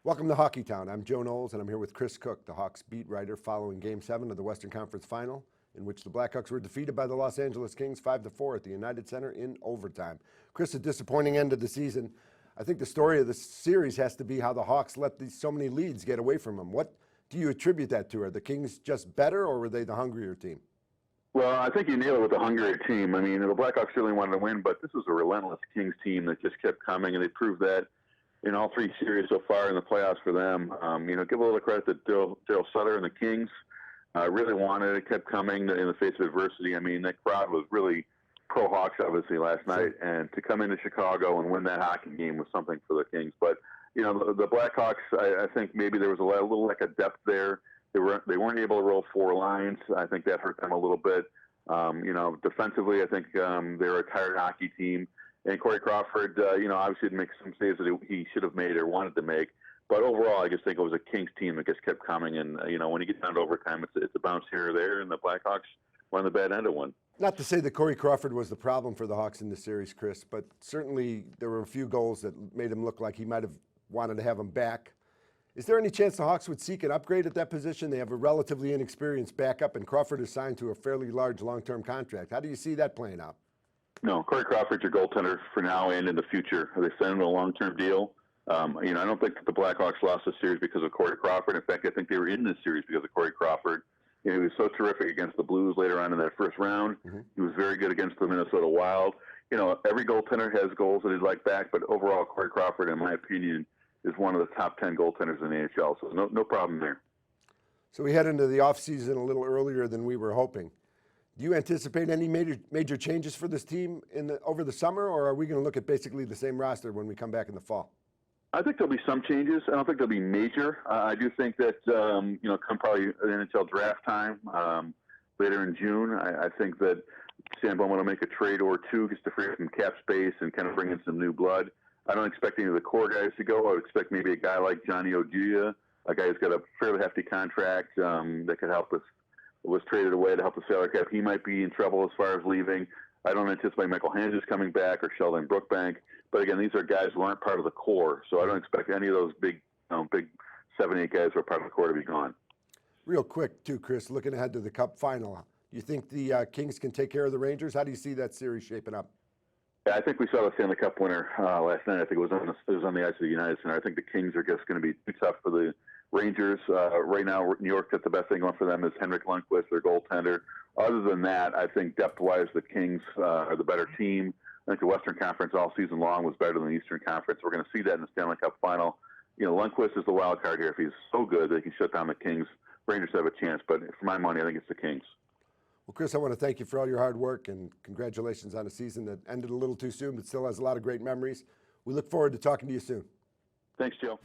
Welcome to Hockey Town. I'm Joe Knowles, and I'm here with Chris Kuc, the Hawks beat writer, following Game 7 of the Western Conference Final, in which the Blackhawks were defeated by the Los Angeles Kings 5-4 at the United Center in overtime. Chris, a disappointing end of the season. I think the story of the series has to be how the Hawks let so many leads get away from them. What do you attribute that to? Are the Kings just better, or were they the hungrier team? Well, I think you nailed it with the hungrier team. I mean, the Blackhawks certainly wanted to win, but this was a relentless Kings team that just kept coming, and they proved that in all three series so far in the playoffs for them. Give a little credit to Daryl Sutter and the Kings. Really wanted it, kept coming in the face of adversity. I mean, that crowd was really pro-Hawks, obviously, last night, and to come into Chicago and win that hockey game was something for the Kings. But, the Blackhawks, I think maybe there was a little lack of depth there. They weren't able to roll four lines. I think that hurt them a little bit. Defensively, I think they're a tired hockey team. And Corey Crawford, obviously didn't make some saves that he should have made or wanted to make. But overall, I just think it was a Kings team that just kept coming. And, when you get down to overtime, it's a bounce here or there, and the Blackhawks were on the bad end of one. Not to say that Corey Crawford was the problem for the Hawks in the series, Chris, but certainly there were a few goals that made him look like he might have wanted to have him back. Is there any chance the Hawks would seek an upgrade at that position? They have a relatively inexperienced backup, and Crawford is signed to a fairly large long-term contract. How do you see that playing out? No, Corey Crawford's your goaltender for now and in the future. They signed him to a long-term deal. I don't think that the Blackhawks lost the series because of Corey Crawford. In fact, I think they were in this series because of Corey Crawford. He was so terrific against the Blues later on in that first round. Mm-hmm. He was very good against the Minnesota Wild. Every goaltender has goals that he'd like back, but overall, Corey Crawford, in my opinion, is one of the top 10 goaltenders in the NHL. So no problem there. So we head into the offseason a little earlier than we were hoping. Do you anticipate any major changes for this team over the summer, or are we going to look at basically the same roster when we come back in the fall? I think there'll be some changes. I don't think they'll be major. I do think that, come probably NHL draft time later in June, I think that Sam Bowman will make a trade or two just to free up some cap space and kind of bring in some new blood. I don't expect any of the core guys to go. I would expect maybe a guy like Johnny Oduya, a guy who's got a fairly hefty contract that could help us. Was traded away to help the salary cap. He might be in trouble as far as leaving. I don't anticipate Michael Hanges coming back or Sheldon Brookbank. But again, these are guys who aren't part of the core, so I don't expect any of those big 7-8 guys who are part of the core to be gone. Real quick, too, Chris, looking ahead to the Cup Final, do you think the Kings can take care of the Rangers? How do you see that series shaping up? Yeah, I think we saw the Stanley Cup winner last night. I think it was on the ice of the United Center. I think the Kings are just going to be too tough for the Rangers. Right now, New York, the best thing going for them is Henrik Lundqvist, their goaltender. Other than that, I think depth-wise, the Kings are the better team. I think the Western Conference all season long was better than the Eastern Conference. We're going to see that in the Stanley Cup Final. Lundqvist is the wild card here. If he's so good that he can shut down the Kings, Rangers have a chance. But for my money, I think it's the Kings. Well, Chris, I want to thank you for all your hard work, and congratulations on a season that ended a little too soon but still has a lot of great memories. We look forward to talking to you soon. Thanks, Joe.